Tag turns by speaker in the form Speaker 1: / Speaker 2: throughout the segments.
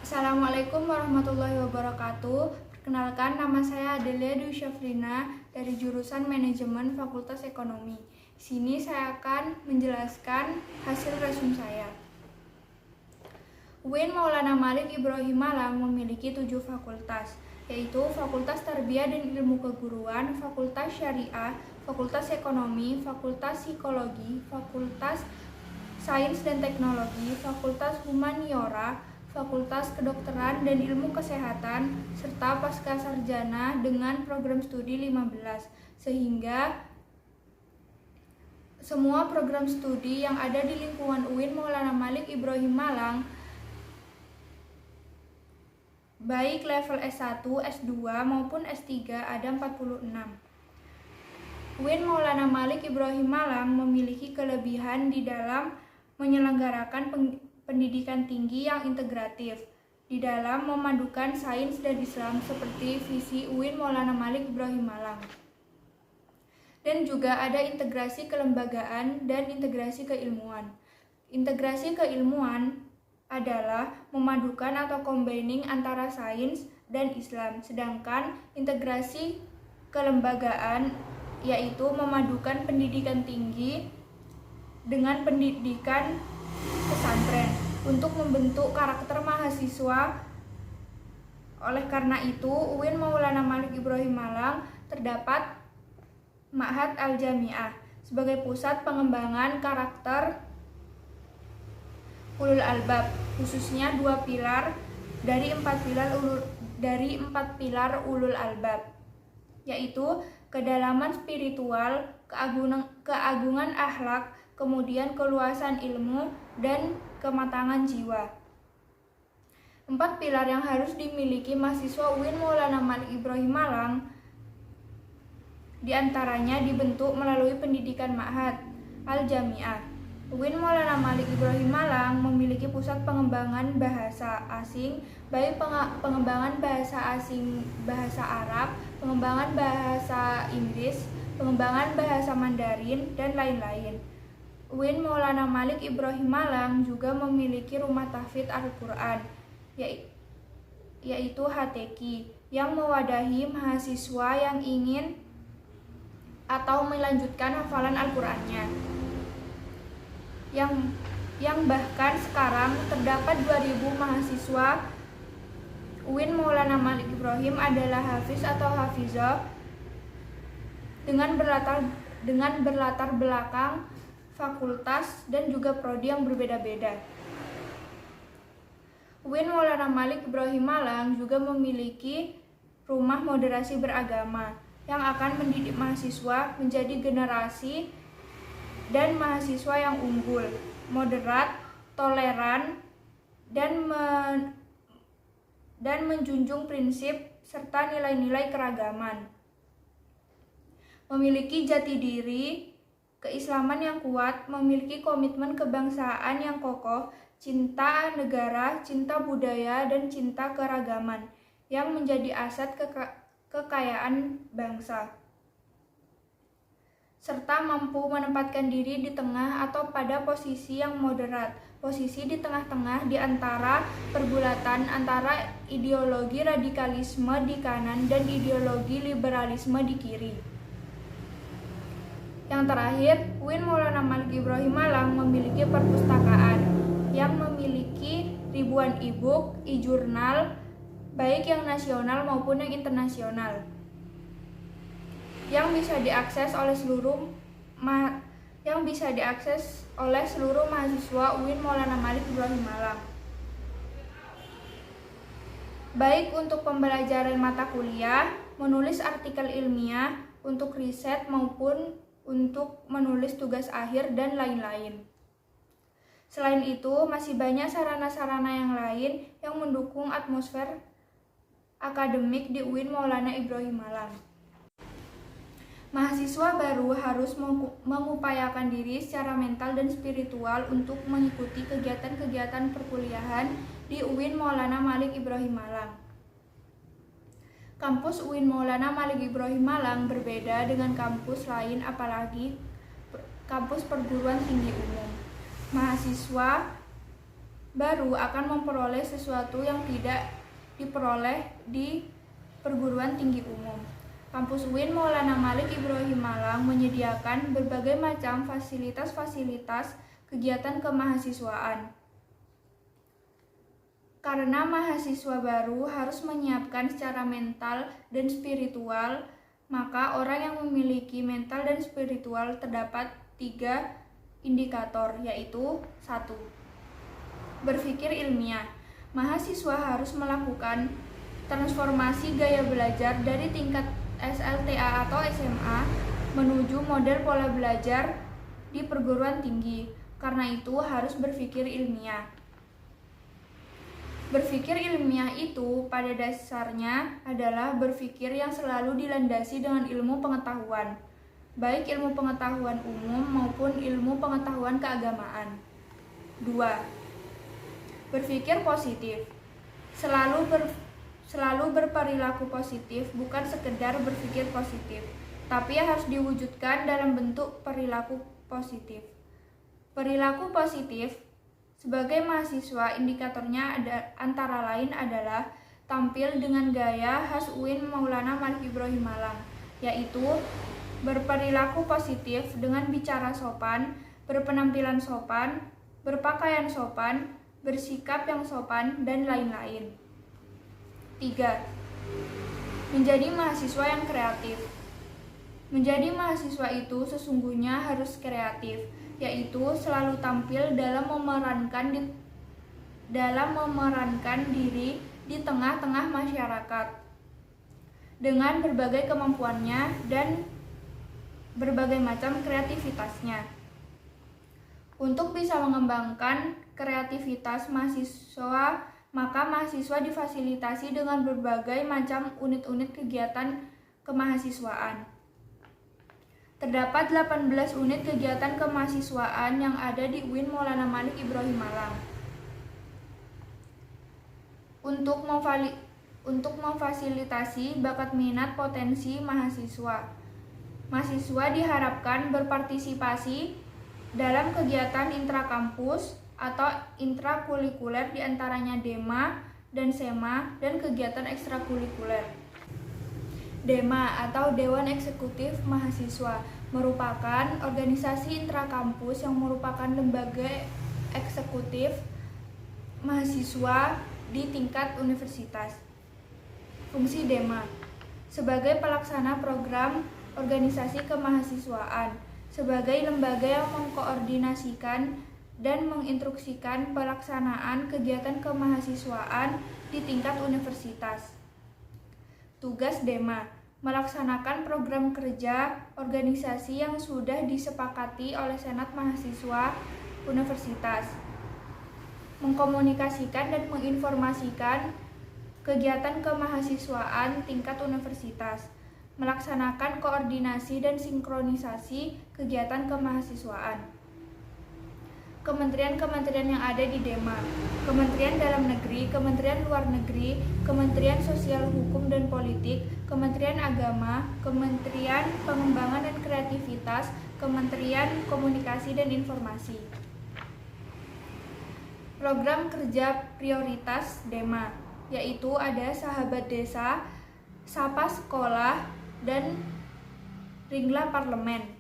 Speaker 1: Assalamualaikum warahmatullahi wabarakatuh. Perkenalkan, nama saya Adelia Dwi Syafrina dari jurusan Manajemen Fakultas Ekonomi. Di sini saya akan menjelaskan hasil resume saya. UIN Maulana Malik Ibrahim Malang memiliki 7 fakultas, yaitu Fakultas Tarbiyah dan Ilmu Keguruan, Fakultas Syariah, Fakultas Ekonomi, Fakultas Psikologi, Fakultas Sains dan Teknologi, Fakultas Humaniora, Fakultas Kedokteran dan Ilmu Kesehatan, serta Pascasarjana dengan program studi 15, sehingga semua program studi yang ada di lingkungan UIN Maulana Malik Ibrahim Malang, baik level S1, S2 maupun S3 ada 46. UIN Maulana Malik Ibrahim Malang memiliki kelebihan di dalam menyelenggarakan pendidikan tinggi yang integratif di dalam memadukan sains dan Islam seperti visi UIN Maulana Malik Ibrahim Malang. Dan juga ada integrasi kelembagaan dan integrasi keilmuan. Integrasi keilmuan adalah memadukan atau combining antara sains dan Islam, sedangkan integrasi kelembagaan yaitu memadukan pendidikan tinggi dengan pendidikan pesantren untuk membentuk karakter mahasiswa. Oleh karena itu, UIN Maulana Malik Ibrahim Malang terdapat Ma'had Al-Jami'ah sebagai pusat pengembangan karakter ulul albab, khususnya 2 pilar dari 4 pilar ulul albab, yaitu kedalaman spiritual, keagungan akhlak, kemudian keluasan ilmu, dan kematangan jiwa. 4 pilar yang harus dimiliki mahasiswa UIN Maulana Malik Ibrahim Malang diantaranya dibentuk melalui pendidikan Ma'had Al-Jami'ah. UIN Maulana Malik Ibrahim Malang memiliki pusat pengembangan bahasa asing, baik pengembangan bahasa asing bahasa Arab, pengembangan bahasa Inggris, pengembangan bahasa Mandarin, dan lain-lain. UIN Maulana Malik Ibrahim Malang juga memiliki rumah tahfidz Al-Quran, yaitu HTQ, yang mewadahi mahasiswa yang ingin atau melanjutkan hafalan Al-Qurannya. Yang bahkan sekarang terdapat 2000 mahasiswa UIN Maulana Malik Ibrahim adalah hafiz atau hafizah dengan berlatar belakang fakultas dan juga prodi yang berbeda-beda. UIN Maulana Malik Ibrahim Malang juga memiliki rumah moderasi beragama yang akan mendidik mahasiswa menjadi generasi dan mahasiswa yang unggul, moderat, toleran, dan menjunjung prinsip serta nilai-nilai keragaman. Memiliki jati diri keislaman yang kuat, memiliki komitmen kebangsaan yang kokoh, cinta negara, cinta budaya, dan cinta keragaman yang menjadi aset kekayaan bangsa, serta mampu menempatkan diri di tengah atau pada posisi yang moderat, posisi di tengah-tengah di antara pergulatan antara ideologi radikalisme di kanan dan ideologi liberalisme di kiri. Yang terakhir, UIN Maulana Malik Ibrahim Malang memiliki perpustakaan yang memiliki ribuan e-book, e-jurnal, baik yang nasional maupun yang internasional, yang bisa diakses oleh seluruh mahasiswa UIN Maulana Malik Ibrahim Malang, baik untuk pembelajaran mata kuliah, menulis artikel ilmiah, untuk riset maupun untuk menulis tugas akhir, dan lain-lain. Selain itu, masih banyak sarana-sarana yang lain yang mendukung atmosfer akademik di UIN Maulana Ibrahim Malang. Mahasiswa baru harus mengupayakan diri secara mental dan spiritual untuk mengikuti kegiatan-kegiatan perkuliahan di UIN Maulana Malik Ibrahim Malang. Kampus UIN Maulana Malik Ibrahim Malang berbeda dengan kampus lain, apalagi kampus perguruan tinggi umum. Mahasiswa baru akan memperoleh sesuatu yang tidak diperoleh di perguruan tinggi umum. Kampus UIN Maulana Malik Ibrahim Malang menyediakan berbagai macam fasilitas-fasilitas kegiatan kemahasiswaan. Karena mahasiswa baru harus menyiapkan secara mental dan spiritual, maka orang yang memiliki mental dan spiritual terdapat 3 indikator, yaitu 1. Berpikir ilmiah. Mahasiswa harus melakukan transformasi gaya belajar dari tingkat SLTA atau SMA menuju model pola belajar di perguruan tinggi. Karena itu harus berpikir ilmiah. Berpikir ilmiah itu pada dasarnya adalah berpikir yang selalu dilandasi dengan ilmu pengetahuan, baik ilmu pengetahuan umum maupun ilmu pengetahuan keagamaan. 2. Berpikir positif. Selalu berperilaku positif, bukan sekedar berpikir positif, tapi harus diwujudkan dalam bentuk perilaku positif. Perilaku positif sebagai mahasiswa, indikatornya antara lain adalah tampil dengan gaya khas UIN Maulana Malik Ibrahim Malang, yaitu berperilaku positif dengan bicara sopan, berpenampilan sopan, berpakaian sopan, bersikap yang sopan, dan lain-lain. 3. Menjadi mahasiswa yang kreatif. Menjadi mahasiswa itu sesungguhnya harus kreatif, yaitu selalu tampil dalam memerankan diri di tengah-tengah masyarakat dengan berbagai kemampuannya dan berbagai macam kreativitasnya. Untuk bisa mengembangkan kreativitas mahasiswa, maka mahasiswa difasilitasi dengan berbagai macam unit-unit kegiatan kemahasiswaan. Terdapat 18 unit kegiatan kemahasiswaan yang ada di UIN Maulana Malik Ibrahim Malang. Untuk memfasilitasi bakat minat potensi mahasiswa, mahasiswa diharapkan berpartisipasi dalam kegiatan intrakampus atau intrakurikuler, diantaranya DEMA dan SEMA, dan kegiatan ekstrakurikuler. DEMA atau Dewan Eksekutif Mahasiswa merupakan organisasi intrakampus yang merupakan lembaga eksekutif mahasiswa di tingkat universitas. Fungsi DEMA sebagai pelaksana program organisasi kemahasiswaan, sebagai lembaga yang mengkoordinasikan dan menginstruksikan pelaksanaan kegiatan kemahasiswaan di tingkat universitas. Tugas DEMA melaksanakan program kerja organisasi yang sudah disepakati oleh Senat Mahasiswa Universitas, mengkomunikasikan dan menginformasikan kegiatan kemahasiswaan tingkat universitas, melaksanakan koordinasi dan sinkronisasi kegiatan kemahasiswaan. Kementerian-kementerian yang ada di DEMA: Kementerian Dalam Negeri, Kementerian Luar Negeri, Kementerian Sosial Hukum dan Politik, Kementerian Agama, Kementerian Pengembangan dan Kreativitas, Kementerian Komunikasi dan Informasi. Program kerja prioritas DEMA, yaitu ada Sahabat Desa, Sapa Sekolah, dan Ringlah Parlemen.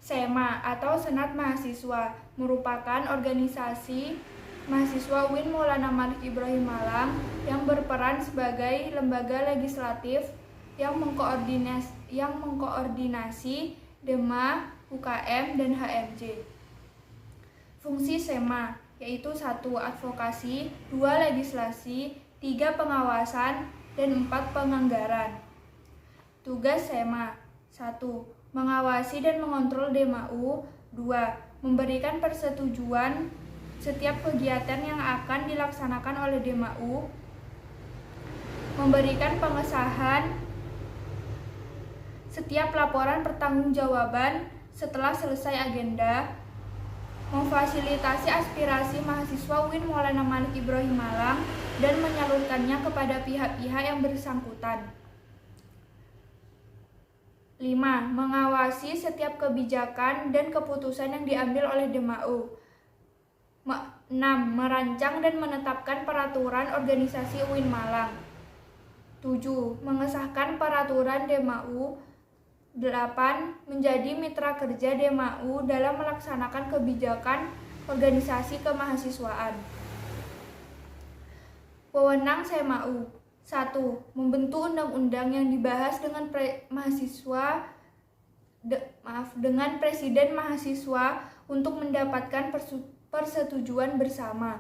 Speaker 1: SEMA atau Senat Mahasiswa merupakan organisasi mahasiswa UIN Maulana Malik Ibrahim Malang yang berperan sebagai lembaga legislatif yang mengkoordinasi DEMA, UKM, dan HMJ. Fungsi SEMA yaitu 1. Advokasi, 2. Legislasi, 3. Pengawasan, dan 4. Penganggaran. Tugas SEMA: 1. Mengawasi dan mengontrol DEMAU. 2. Memberikan persetujuan setiap kegiatan yang akan dilaksanakan oleh DEMAU. Memberikan pengesahan setiap laporan pertanggungjawaban setelah selesai agenda. Memfasilitasi aspirasi mahasiswa UIN Maulana Malik Ibrahim Malang dan menyalurkannya kepada pihak-pihak yang bersangkutan. 5. Mengawasi setiap kebijakan dan keputusan yang diambil oleh DEMAU. 6. Merancang dan menetapkan peraturan organisasi UIN Malang. 7. Mengesahkan peraturan DMAU. 8. Menjadi mitra kerja DMAU dalam melaksanakan kebijakan organisasi kemahasiswaan. Wewenang SEMAU. 1. Membentuk undang-undang yang dibahas dengan dengan presiden mahasiswa untuk mendapatkan persetujuan bersama.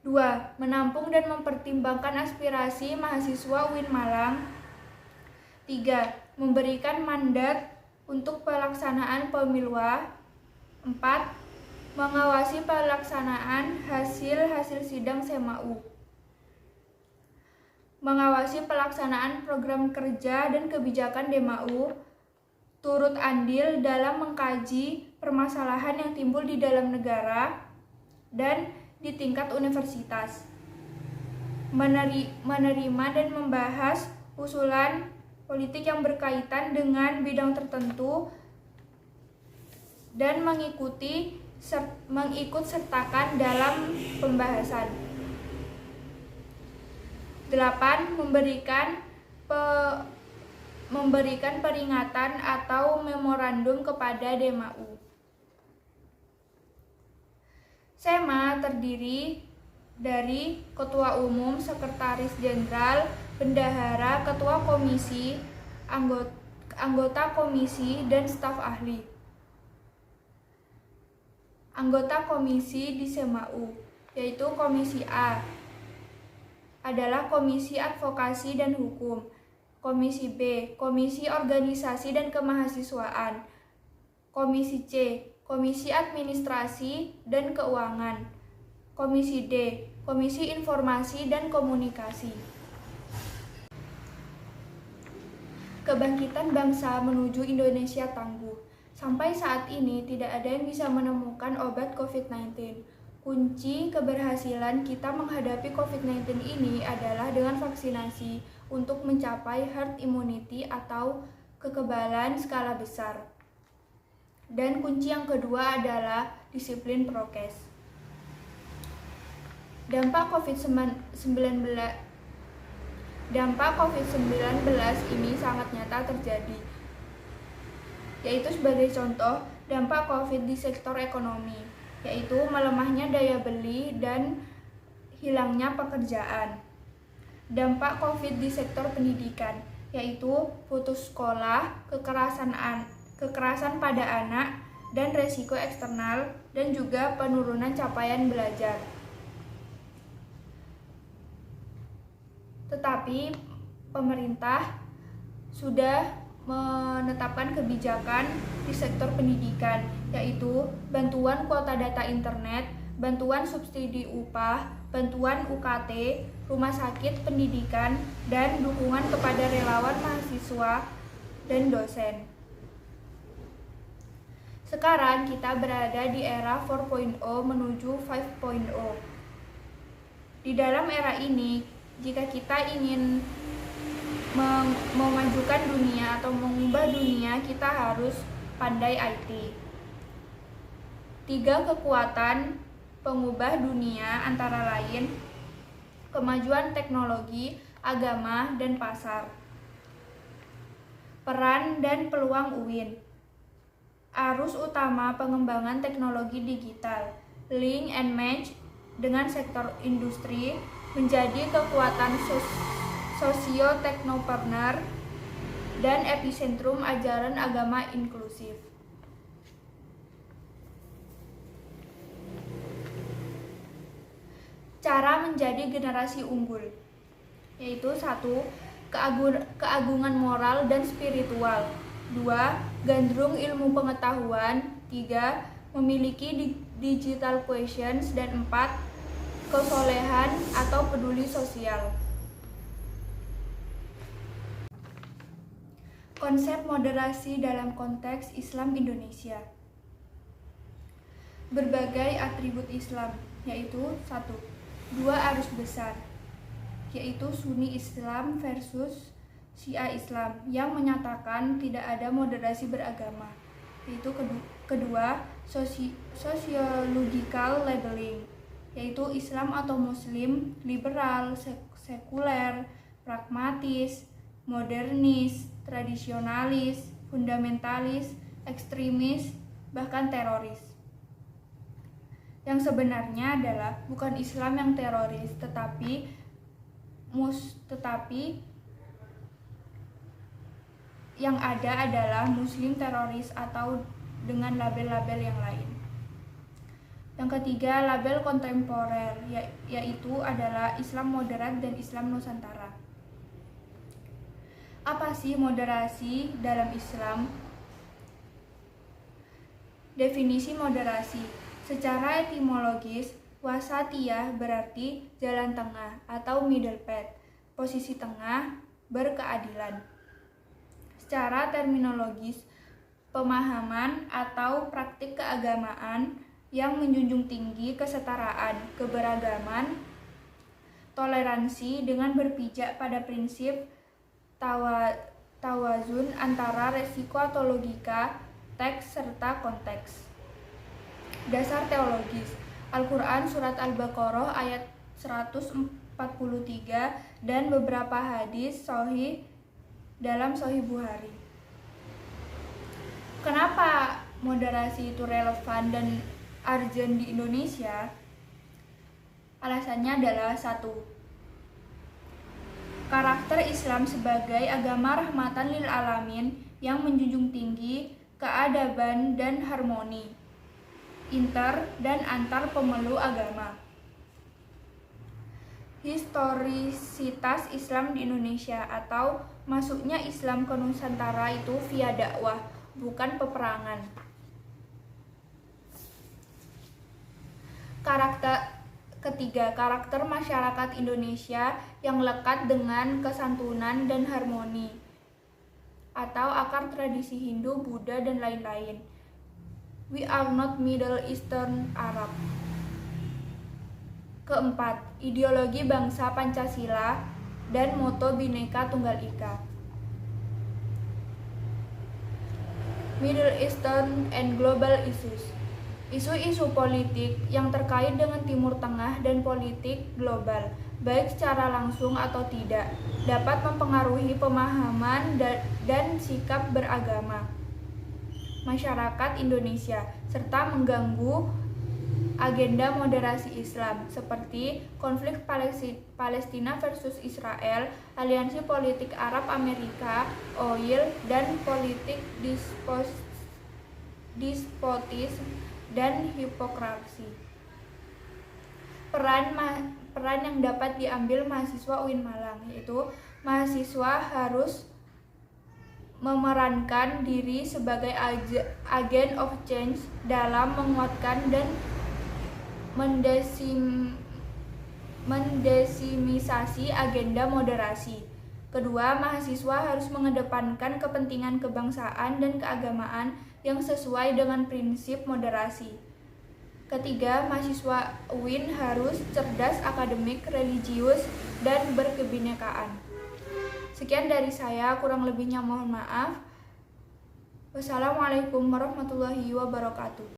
Speaker 1: 2. Menampung dan mempertimbangkan aspirasi mahasiswa UIN Malang. 3. Memberikan mandat untuk pelaksanaan pemiluan. 4. Mengawasi pelaksanaan hasil sidang SEMAU. Mengawasi pelaksanaan program kerja dan kebijakan DMAU, turut andil dalam mengkaji permasalahan yang timbul di dalam negara dan di tingkat universitas. Menerima dan membahas usulan politik yang berkaitan dengan bidang tertentu dan mengikut sertakan dalam pembahasan. 8. Memberikan peringatan atau memorandum kepada DMAU. SEMA terdiri dari Ketua Umum, Sekretaris Jenderal, Bendahara, Ketua Komisi, anggota komisi, dan staf ahli. Anggota komisi di SEMAU, yaitu Komisi A, adalah Komisi Advokasi dan Hukum. Komisi B, Komisi Organisasi dan Kemahasiswaan. Komisi C, Komisi Administrasi dan Keuangan. Komisi D, Komisi Informasi dan Komunikasi. Kebangkitan bangsa menuju Indonesia tangguh. Sampai saat ini tidak ada yang bisa menemukan obat COVID-19. Kunci keberhasilan kita menghadapi COVID-19 ini adalah dengan vaksinasi untuk mencapai herd immunity atau kekebalan skala besar. Dan kunci yang kedua adalah disiplin prokes. Dampak COVID-19 ini sangat nyata terjadi, yaitu sebagai contoh dampak COVID di sektor ekonomi, yaitu melemahnya daya beli dan hilangnya pekerjaan. Dampak COVID di sektor pendidikan, yaitu putus sekolah, kekerasan pada anak, dan resiko eksternal, dan juga penurunan capaian belajar. Tetapi pemerintah sudah menetapkan kebijakan di sektor pendidikan, yaitu bantuan kuota data internet, bantuan subsidi upah, bantuan UKT, rumah sakit pendidikan, dan dukungan kepada relawan mahasiswa dan dosen. Sekarang kita berada di era 4.0 menuju 5.0. Di dalam era ini, jika kita ingin memajukan dunia atau mengubah dunia, kita harus pandai IT. 3 kekuatan pengubah dunia antara lain kemajuan teknologi, agama, dan pasar. Peran dan peluang UIN. Arus utama pengembangan teknologi digital, link and match dengan sektor industri, menjadi kekuatan sosio-teknopreneur dan epicentrum ajaran agama inklusif. Cara menjadi generasi unggul, yaitu 1. Keagungan moral dan spiritual. 2. Gandrung ilmu pengetahuan. 3. Memiliki digital quotients. Dan 4. Kesolehan atau peduli sosial. Konsep moderasi dalam konteks Islam Indonesia. Berbagai atribut Islam, yaitu 1. 2 arus besar, yaitu Sunni Islam versus Syiah Islam yang menyatakan tidak ada moderasi beragama, yaitu Kedua, sociological labeling, yaitu Islam atau Muslim, liberal, sekuler, pragmatis, modernis, tradisionalis, fundamentalis, ekstremis, bahkan teroris. Yang sebenarnya adalah bukan Islam yang teroris, tetapi yang ada adalah Muslim teroris atau dengan label-label yang lain. Yang ketiga, label kontemporer, yaitu adalah Islam moderat dan Islam Nusantara. Apa sih moderasi dalam Islam? Definisi moderasi. Secara etimologis, wasatiyah berarti jalan tengah atau middle path, posisi tengah, berkeadilan. Secara terminologis, pemahaman atau praktik keagamaan yang menjunjung tinggi kesetaraan, keberagaman, toleransi dengan berpijak pada prinsip tawazun antara resiko atau logika, teks serta konteks. Dasar teologis. Al-Quran Surat Al-Baqarah ayat 143 dan beberapa hadis sahih dalam Sahih Bukhari. Kenapa moderasi itu relevan dan urgent di Indonesia? Alasannya adalah 1. Karakter Islam sebagai agama rahmatan lil alamin yang menjunjung tinggi keadaban dan harmoni inter dan antar pemeluk agama. Historisitas Islam di Indonesia atau masuknya Islam ke Nusantara itu via dakwah, bukan peperangan. Ketiga, karakter masyarakat Indonesia yang lekat dengan kesantunan dan harmoni atau akar tradisi Hindu, Buddha, dan lain-lain. We are not Middle Eastern Arab. Keempat, ideologi bangsa Pancasila dan moto Bhinneka Tunggal Ika. Middle Eastern and Global Issues. Isu-isu politik yang terkait dengan Timur Tengah dan politik global, baik secara langsung atau tidak, dapat mempengaruhi pemahaman dan sikap beragama masyarakat Indonesia, serta mengganggu agenda moderasi Islam, seperti konflik Palestina versus Israel, aliansi politik Arab-Amerika, oil, dan politik despotis dan hipokrasi. Peran yang dapat diambil mahasiswa UIN Malang, yaitu mahasiswa harus memerankan diri sebagai agen of change dalam menguatkan dan mendesimisasi agenda moderasi. Kedua, mahasiswa harus mengedepankan kepentingan kebangsaan dan keagamaan yang sesuai dengan prinsip moderasi. Ketiga, mahasiswa UIN harus cerdas akademik, religius, dan berkebinekaan. Sekian dari saya, kurang lebihnya mohon maaf. Wassalamualaikum warahmatullahi wabarakatuh.